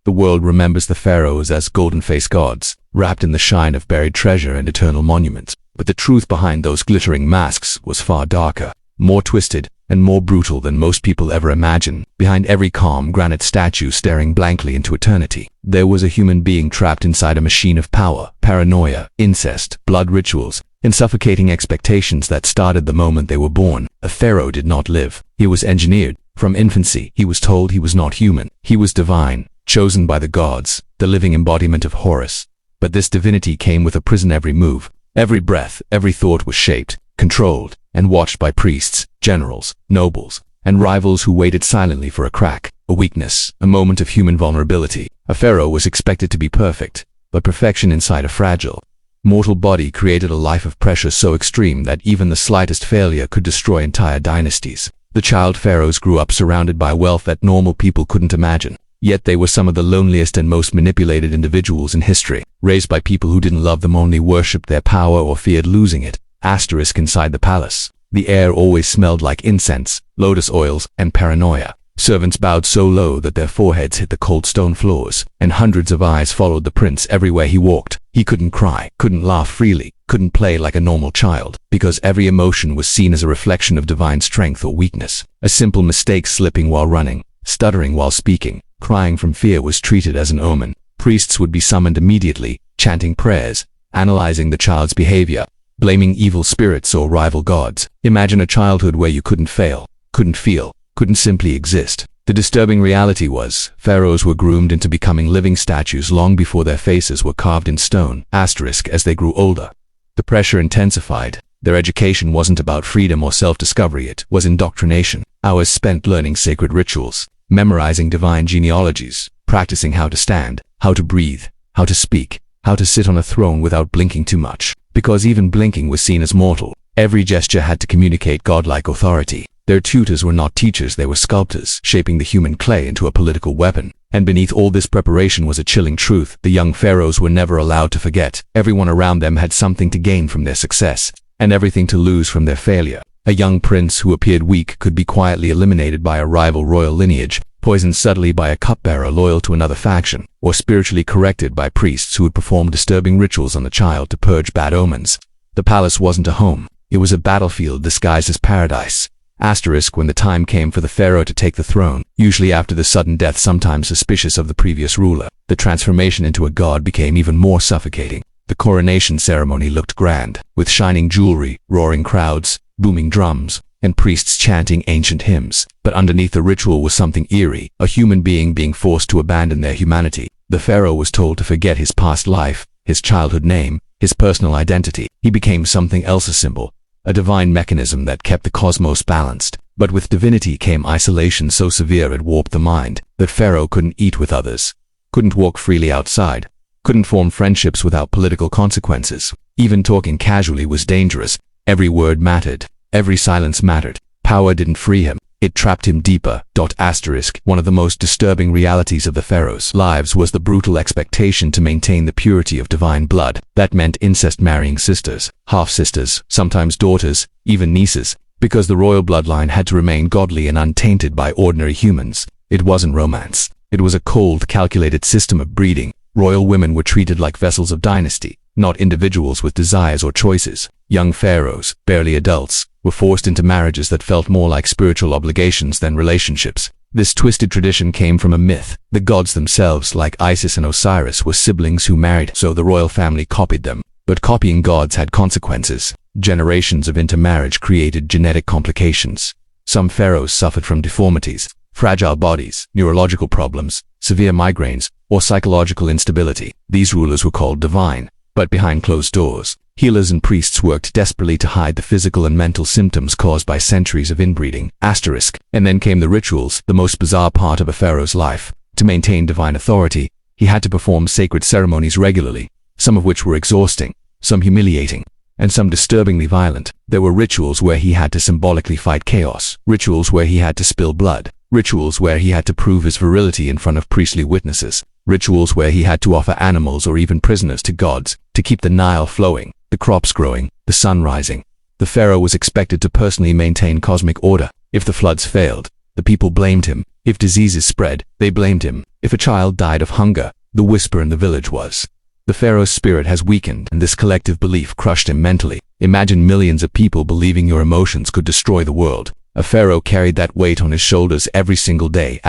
The world remembers the pharaohs as golden-faced gods, wrapped in the shine of buried treasure and eternal monuments. But the truth behind those glittering masks was far darker, more twisted, and more brutal than most people ever imagine. Behind every calm granite statue staring blankly into eternity, there was a human being trapped inside a machine of power, paranoia, incest, blood rituals, and suffocating expectations that started the moment they were born. A pharaoh did not live. He was engineered. From infancy, he was told he was not human. He was divine, chosen by the gods, the living embodiment of Horus. But this divinity came with a prison. Every move, every breath, every thought was shaped, controlled, and watched by priests, generals, nobles, and rivals who waited silently for a crack, a weakness, a moment of human vulnerability. A pharaoh was expected to be perfect, but perfection inside a fragile, mortal body created a life of pressure so extreme that even the slightest failure could destroy entire dynasties. The child pharaohs grew up surrounded by wealth that normal people couldn't imagine. Yet they were some of the loneliest and most manipulated individuals in history, raised by people who didn't love them, only worshipped their power or feared losing it. Asterisk inside the palace. The air always smelled like incense, lotus oils, and paranoia. Servants bowed so low that their foreheads hit the cold stone floors, and hundreds of eyes followed the prince everywhere he walked. He couldn't cry, couldn't laugh freely, couldn't play like a normal child, because every emotion was seen as a reflection of divine strength or weakness. A simple mistake, slipping while running, stuttering while speaking, crying from fear, was treated as an omen. Priests would be summoned immediately, chanting prayers, analyzing the child's behavior, blaming evil spirits or rival gods. Imagine a childhood where you couldn't fail, couldn't feel, couldn't simply exist. The disturbing reality was, pharaohs were groomed into becoming living statues long before their faces were carved in stone. Asterisk as they grew older, the pressure intensified. Their education wasn't about freedom or self-discovery, it was indoctrination. Hours spent learning sacred rituals, memorizing divine genealogies, practicing how to stand, how to breathe, how to speak, how to sit on a throne without blinking too much. Because even blinking was seen as mortal. Every gesture had to communicate godlike authority. Their tutors were not teachers, they were sculptors, shaping the human clay into a political weapon. And beneath all this preparation was a chilling truth. The young pharaohs were never allowed to forget. Everyone around them had something to gain from their success, and everything to lose from their failure. A young prince who appeared weak could be quietly eliminated by a rival royal lineage, poisoned subtly by a cupbearer loyal to another faction, or spiritually corrected by priests who would perform disturbing rituals on the child to purge bad omens. The palace wasn't a home. It was a battlefield disguised as paradise. Asterisk when the time came for the pharaoh to take the throne, usually after the sudden death, sometimes suspicious of the previous ruler, the transformation into a god became even more suffocating. The coronation ceremony looked grand, with shining jewelry, roaring crowds, booming drums, and priests chanting ancient hymns. But underneath the ritual was something eerie, a human being forced to abandon their humanity. The pharaoh was told to forget his past life, his childhood name, his personal identity. He became something else, a symbol, a divine mechanism that kept the cosmos balanced. But with divinity came isolation so severe it warped the mind, that pharaoh couldn't eat with others, couldn't walk freely outside, couldn't form friendships without political consequences. Even talking casually was dangerous. Every word mattered. Every silence mattered. Power didn't free him. It trapped him deeper. Asterisk. One of the most disturbing realities of the pharaohs' lives was the brutal expectation to maintain the purity of divine blood. That meant incest, marrying sisters, half-sisters, sometimes daughters, even nieces, because the royal bloodline had to remain godly and untainted by ordinary humans. It wasn't romance. It was a cold, calculated system of breeding. Royal women were treated like vessels of dynasty, not individuals with desires or choices. Young pharaohs, barely adults, were forced into marriages that felt more like spiritual obligations than relationships. This twisted tradition came from a myth. The gods themselves, like Isis and Osiris, were siblings who married, so the royal family copied them. But copying gods had consequences. Generations of intermarriage created genetic complications. Some pharaohs suffered from deformities, fragile bodies, neurological problems, severe migraines, or psychological instability. These rulers were called divine. But behind closed doors, healers and priests worked desperately to hide the physical and mental symptoms caused by centuries of inbreeding. Asterisk. And then came the rituals, the most bizarre part of a pharaoh's life. To maintain divine authority, he had to perform sacred ceremonies regularly, some of which were exhausting, some humiliating, and some disturbingly violent. There were rituals where he had to symbolically fight chaos, rituals where he had to spill blood, rituals where he had to prove his virility in front of priestly witnesses, rituals where he had to offer animals or even prisoners to gods to keep the Nile flowing, the crops growing, the sun rising. The pharaoh was expected to personally maintain cosmic order. If the floods failed, the people blamed him. If diseases spread, they blamed him. If a child died of hunger, the whisper in the village was, "The Pharaoh's spirit has weakened," and this collective belief crushed him mentally. Imagine millions of people believing your emotions could destroy the world. A pharaoh carried that weight on his shoulders every single day.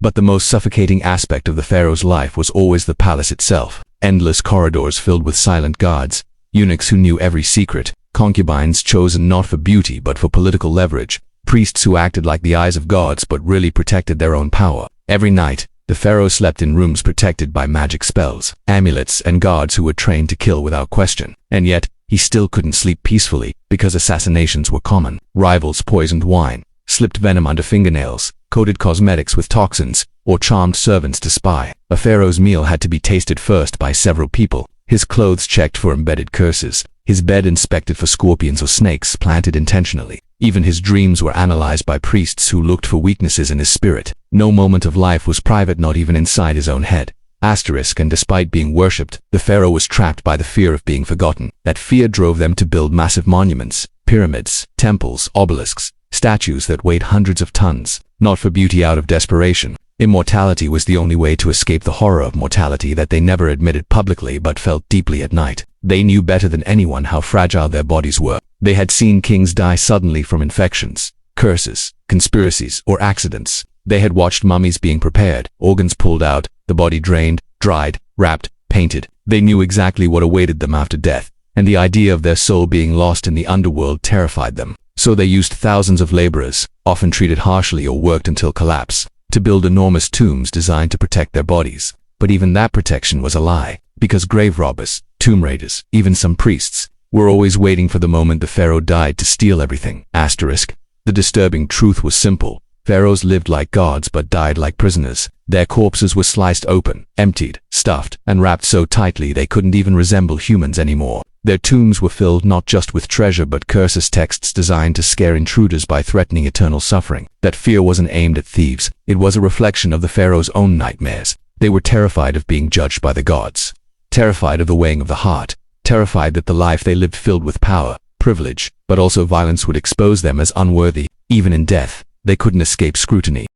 But the most suffocating aspect of the pharaoh's life was always the palace itself. Endless corridors filled with silent guards, eunuchs who knew every secret, concubines chosen not for beauty but for political leverage, priests who acted like the eyes of gods but really protected their own power. Every night, the pharaoh slept in rooms protected by magic spells, amulets, and guards who were trained to kill without question. And yet, he still couldn't sleep peacefully because assassinations were common. Rivals poisoned wine, slipped venom under fingernails, coated cosmetics with toxins, or charmed servants to spy. A pharaoh's meal had to be tasted first by several people, his clothes checked for embedded curses, his bed inspected for scorpions or snakes planted intentionally. Even his dreams were analyzed by priests who looked for weaknesses in his spirit. No moment of life was private, not even inside his own head. And despite being worshipped, the pharaoh was trapped by the fear of being forgotten. That fear drove them to build massive monuments, pyramids, temples, obelisks, statues that weighed hundreds of tons, not for beauty, out of desperation. Immortality was the only way to escape the horror of mortality that they never admitted publicly but felt deeply at night. They knew better than anyone how fragile their bodies were. They had seen kings die suddenly from infections, curses, conspiracies, or accidents. They had watched mummies being prepared, organs pulled out, the body drained, dried, wrapped, painted. They knew exactly what awaited them after death, and the idea of their soul being lost in the underworld terrified them. So they used thousands of laborers, often treated harshly or worked until collapse, to build enormous tombs designed to protect their bodies. But even that protection was a lie, because grave robbers, tomb raiders, even some priests, were always waiting for the moment the pharaoh died to steal everything. The disturbing truth was simple. Pharaohs lived like gods but died like prisoners. Their corpses were sliced open, emptied, stuffed, and wrapped so tightly they couldn't even resemble humans anymore. Their tombs were filled not just with treasure but curses, texts designed to scare intruders by threatening eternal suffering. That fear wasn't aimed at thieves. It was a reflection of the pharaoh's own nightmares. They were terrified of being judged by the gods, terrified of the weighing of the heart, terrified that the life they lived filled with power, privilege, but also violence would expose them as unworthy. Even in death, they couldn't escape scrutiny.